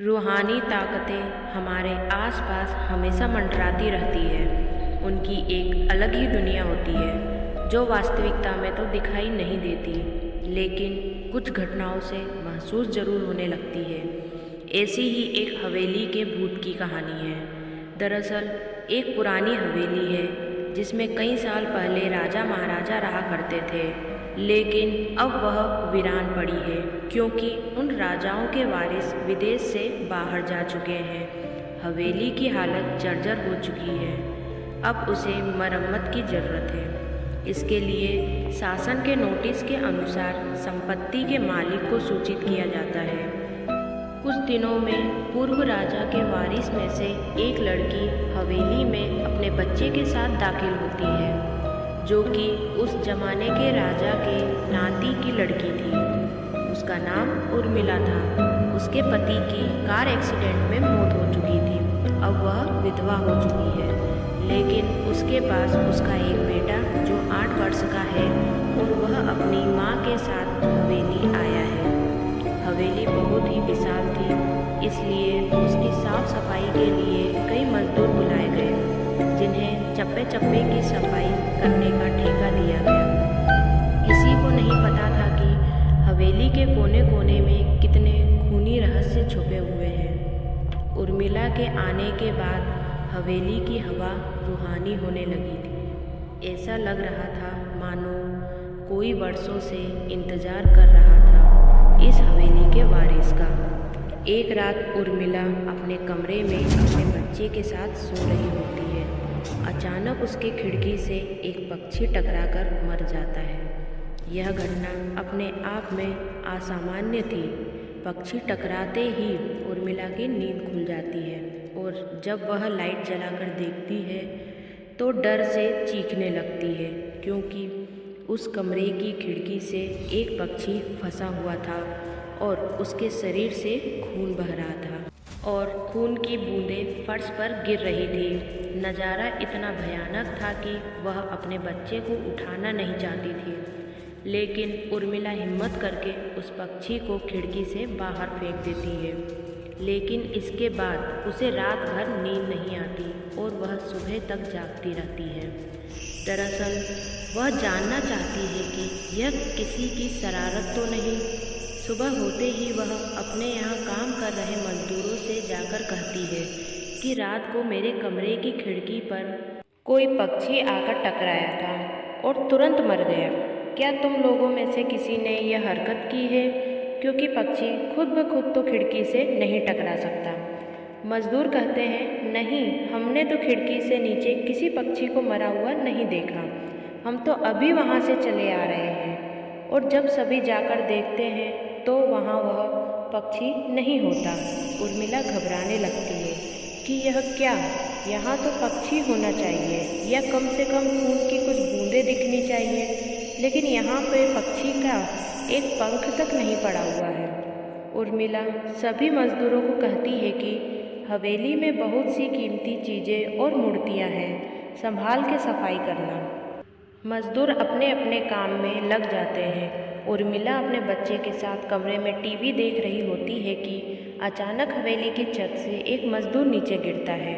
रूहानी ताकतें हमारे आसपास हमेशा मंडराती रहती है। उनकी एक अलग ही दुनिया होती है जो वास्तविकता में तो दिखाई नहीं देती, लेकिन कुछ घटनाओं से महसूस जरूर होने लगती है। ऐसी ही एक हवेली के भूत की कहानी है। दरअसल एक पुरानी हवेली है जिसमें कई साल पहले राजा महाराजा रहा करते थे, लेकिन अब वह वीरान पड़ी है क्योंकि उन राजाओं के वारिस विदेश से बाहर जा चुके हैं। हवेली की हालत जर्जर हो चुकी है। अब उसे मरम्मत की ज़रूरत है। इसके लिए शासन के नोटिस के अनुसार संपत्ति के मालिक को सूचित किया जाता है। कुछ दिनों में पूर्व राजा के वारिस में से एक लड़की हवेली में अपने बच्चे के साथ दाखिल होती है, जो कि उस जमाने के राजा के नाती की लड़की थी। उसका नाम उर्मिला था। उसके पति की कार एक्सीडेंट में मौत हो चुकी थी। अब वह विधवा हो चुकी है, लेकिन उसके पास उसका एक बेटा जो 8 वर्ष का है और वह अपनी माँ के साथ हवेली आया है। हवेली बहुत ही विशाल थी, इसलिए उसकी साफ सफाई के लिए कई मजदूर बुलाए गए, जिन्हें चप्पे चप्पे की सफाई करने का ठेका दिया गया। किसी को नहीं पता था कि हवेली के कोने कोने में कितने खूनी रहस्य छुपे हुए हैं। उर्मिला के आने के बाद हवेली की हवा रूहानी होने लगी थी। ऐसा लग रहा था मानो कोई वर्षों से इंतजार कर रहा था इस हवेली के वारिस का। एक रात उर्मिला अपने कमरे में अपने बच्चे के साथ सो रही होती है। अचानक उसके खिड़की से एक पक्षी टकराकर मर जाता है। यह घटना अपने आप में असामान्य थी। पक्षी टकराते ही उर्मिला की नींद खुल जाती है और जब वह लाइट जलाकर देखती है तो डर से चीखने लगती है, क्योंकि उस कमरे की खिड़की से एक पक्षी फंसा हुआ था और उसके शरीर से खून बह रहा था और खून की बूंदें फर्श पर गिर रही थी। नज़ारा इतना भयानक था कि वह अपने बच्चे को उठाना नहीं चाहती थी, लेकिन उर्मिला हिम्मत करके उस पक्षी को खिड़की से बाहर फेंक देती है। लेकिन इसके बाद उसे रात भर नींद नहीं आती और वह सुबह तक जागती रहती है। दरअसल वह जानना चाहती है कि यह किसी की शरारत तो नहीं। सुबह होते ही वह अपने यहाँ काम कर रहे मजदूरों से जाकर कहती है कि रात को मेरे कमरे की खिड़की पर कोई पक्षी आकर टकराया था और तुरंत मर गया। क्या तुम लोगों में से किसी ने यह हरकत की है? क्योंकि पक्षी खुद ब खुद तो खिड़की से नहीं टकरा सकता। मजदूर कहते हैं, नहीं, हमने तो खिड़की से नीचे किसी पक्षी को मरा हुआ नहीं देखा। हम तो अभी वहाँ से चले आ रहे हैं। और जब सभी जाकर देखते हैं तो वहाँ वह पक्षी नहीं होता। उर्मिला घबराने लगती है कि यह क्या, यहाँ तो पक्षी होना चाहिए या कम से कम खून की कुछ बूंदें दिखनी चाहिए, लेकिन यहाँ पे पक्षी का एक पंख तक नहीं पड़ा हुआ है। उर्मिला सभी मजदूरों को कहती है कि हवेली में बहुत सी कीमती चीज़ें और मूर्तियाँ हैं, संभाल के सफाई करना। मजदूर अपने अपने काम में लग जाते हैं। उर्मिला अपने बच्चे के साथ कमरे में टीवी देख रही होती है कि अचानक हवेली की छत से एक मजदूर नीचे गिरता है।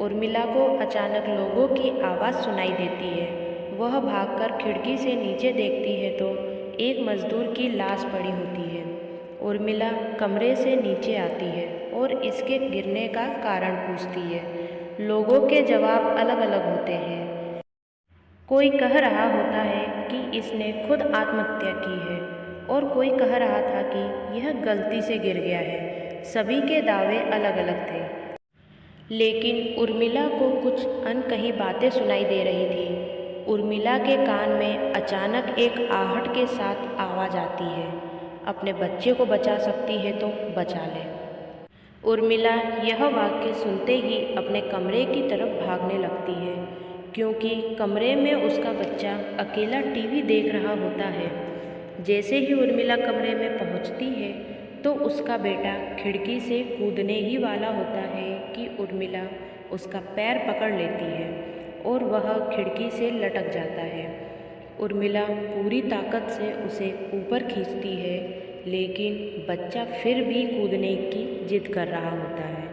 उर्मिला को अचानक लोगों की आवाज़ सुनाई देती है। वह भागकर खिड़की से नीचे देखती है तो एक मजदूर की लाश पड़ी होती है। उर्मिला कमरे से नीचे आती है और इसके गिरने का कारण पूछती है। लोगों के जवाब अलग अलग होते हैं। कोई कह रहा होता है कि इसने खुद आत्महत्या की है और कोई कह रहा था कि यह गलती से गिर गया है। सभी के दावे अलग अलग थे, लेकिन उर्मिला को कुछ अनकही बातें सुनाई दे रही थी। उर्मिला के कान में अचानक एक आहट के साथ आवाज़ आती है, अपने बच्चे को बचा सकती है तो बचा ले। उर्मिला यह वाक्य सुनते ही अपने कमरे की तरफ भागने लगती है, क्योंकि कमरे में उसका बच्चा अकेला टीवी देख रहा होता है। जैसे ही उर्मिला कमरे में पहुंचती है तो उसका बेटा खिड़की से कूदने ही वाला होता है कि उर्मिला उसका पैर पकड़ लेती है और वह खिड़की से लटक जाता है। उर्मिला पूरी ताकत से उसे ऊपर खींचती है, लेकिन बच्चा फिर भी कूदने की जिद कर रहा होता है।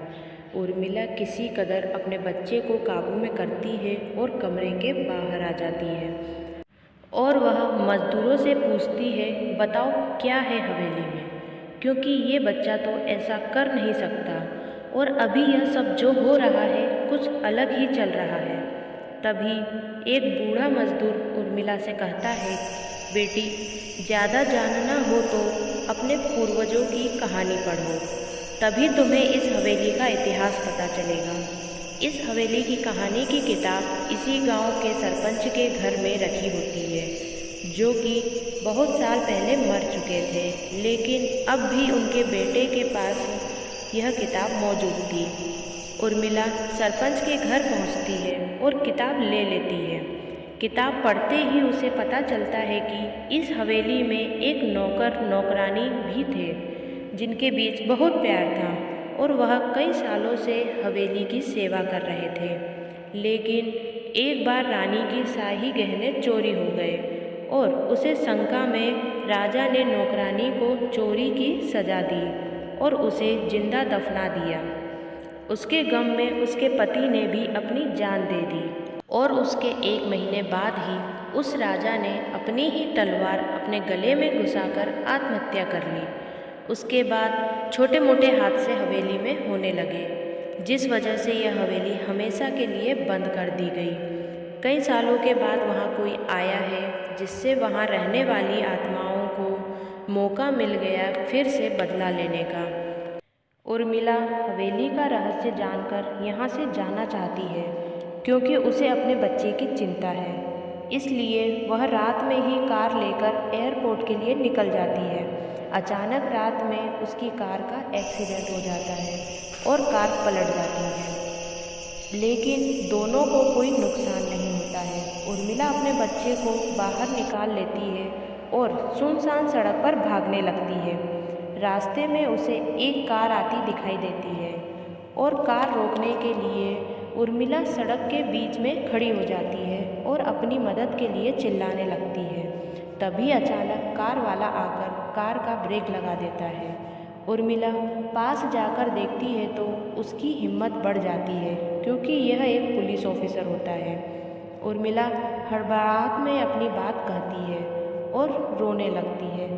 उर्मिला किसी कदर अपने बच्चे को काबू में करती है और कमरे के बाहर आ जाती है और वह मज़दूरों से पूछती है, बताओ क्या है हवेली में, क्योंकि ये बच्चा तो ऐसा कर नहीं सकता और अभी यह सब जो हो रहा है कुछ अलग ही चल रहा है। तभी एक बूढ़ा मजदूर उर्मिला से कहता है, बेटी ज़्यादा जानना हो तो अपने पूर्वजों की कहानी पढ़ो, तभी तुम्हें इस हवेली का इतिहास पता चलेगा। इस हवेली की कहानी की किताब इसी गांव के सरपंच के घर में रखी होती है, जो कि बहुत साल पहले मर चुके थे, लेकिन अब भी उनके बेटे के पास यह किताब मौजूद थी। उर्मिला सरपंच के घर पहुंचती है और किताब ले लेती है। किताब पढ़ते ही उसे पता चलता है कि इस हवेली में एक नौकर नौकरानी भी थे, जिनके बीच बहुत प्यार था और वह कई सालों से हवेली की सेवा कर रहे थे। लेकिन एक बार रानी के शाही गहने चोरी हो गए और उसे शंका में राजा ने नौकरानी को चोरी की सजा दी और उसे जिंदा दफना दिया। उसके गम में उसके पति ने भी अपनी जान दे दी और उसके 1 महीने बाद ही उस राजा ने अपनी ही तलवार अपने गले में घुसाकर आत्महत्या कर ली। उसके बाद छोटे मोटे हादसे हवेली में होने लगे, जिस वजह से यह हवेली हमेशा के लिए बंद कर दी गई। कई सालों के बाद वहाँ कोई आया है, जिससे वहाँ रहने वाली आत्माओं को मौका मिल गया फिर से बदला लेने का। उर्मिला हवेली का रहस्य जानकर यहाँ से जाना चाहती है, क्योंकि उसे अपने बच्चे की चिंता है। इसलिए वह रात में ही कार लेकर एयरपोर्ट के लिए निकल जाती है। अचानक रात में उसकी कार का एक्सीडेंट हो जाता है और कार पलट जाती है, लेकिन दोनों को कोई नुकसान नहीं होता है। उर्मिला अपने बच्चे को बाहर निकाल लेती है और सुनसान सड़क पर भागने लगती है। रास्ते में उसे एक कार आती दिखाई देती है और कार रोकने के लिए उर्मिला सड़क के बीच में खड़ी हो जाती है और अपनी मदद के लिए चिल्लाने लगती है। तभी अचानक कार वाला आकर कार का ब्रेक लगा देता है। उर्मिला पास जाकर देखती है तो उसकी हिम्मत बढ़ जाती है, क्योंकि यह एक पुलिस ऑफिसर होता है। उर्मिला हड़बड़ाहट में अपनी बात कहती है और रोने लगती है।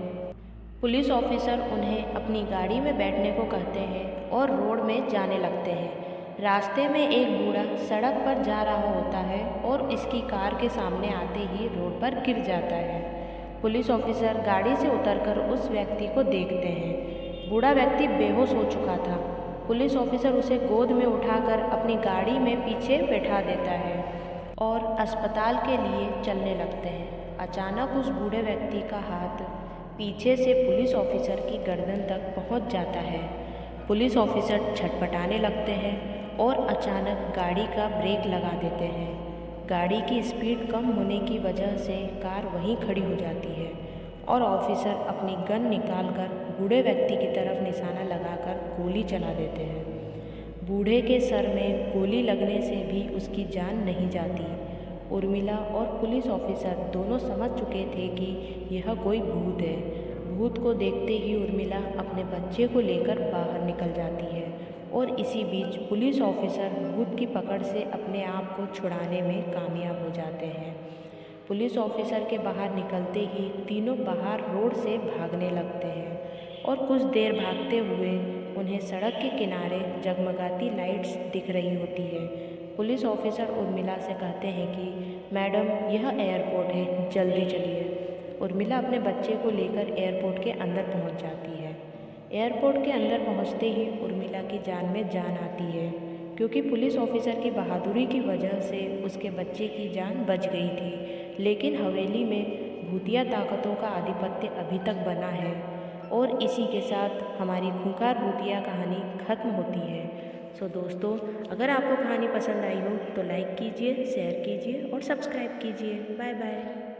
पुलिस ऑफिसर उन्हें अपनी गाड़ी में बैठने को कहते हैं और रोड में जाने लगते हैं। रास्ते में एक बूढ़ा सड़क पर जा रहा होता है और इसकी कार के सामने आते ही रोड पर गिर जाता है। पुलिस ऑफिसर गाड़ी से उतरकर उस व्यक्ति को देखते हैं। बूढ़ा व्यक्ति बेहोश हो चुका था। पुलिस ऑफिसर उसे गोद में उठाकर अपनी गाड़ी में पीछे बैठा देता है और अस्पताल के लिए चलने लगते हैं। अचानक उस बूढ़े व्यक्ति का हाथ पीछे से पुलिस ऑफिसर की गर्दन तक पहुंच जाता है। पुलिस ऑफिसर छटपटाने लगते हैं और अचानक गाड़ी का ब्रेक लगा देते हैं। गाड़ी की स्पीड कम होने की वजह से कार वहीं खड़ी हो जाती है और ऑफिसर अपनी गन निकालकर बूढ़े व्यक्ति की तरफ निशाना लगाकर गोली चला देते हैं। बूढ़े के सर में गोली लगने से भी उसकी जान नहीं जाती। उर्मिला और पुलिस ऑफिसर दोनों समझ चुके थे कि यह कोई भूत है। भूत को देखते ही उर्मिला अपने बच्चे को लेकर बाहर निकल जाती है और इसी बीच पुलिस ऑफिसर भूत की पकड़ से अपने आप को छुड़ाने में कामयाब हो जाते हैं। पुलिस ऑफिसर के बाहर निकलते ही तीनों बाहर रोड से भागने लगते हैं और कुछ देर भागते हुए उन्हें सड़क के किनारे जगमगाती लाइट्स दिख रही होती है। पुलिस ऑफिसर उर्मिला से कहते हैं कि मैडम, यह एयरपोर्ट है, जल्दी चलिए। उर्मिला अपने बच्चे को लेकर एयरपोर्ट के अंदर पहुंच जाती है। एयरपोर्ट के अंदर पहुंचते ही उर्मिला की जान में जान आती है, क्योंकि पुलिस ऑफिसर की बहादुरी की वजह से उसके बच्चे की जान बच गई थी। लेकिन हवेली में भूतिया ताकतों का आधिपत्य अभी तक बना है और इसी के साथ हमारी खूंखार भूतिया कहानी खत्म होती है। सो दोस्तों, अगर आपको कहानी पसंद आई हो तो लाइक कीजिए, शेयर कीजिए और सब्सक्राइब कीजिए। Bye bye.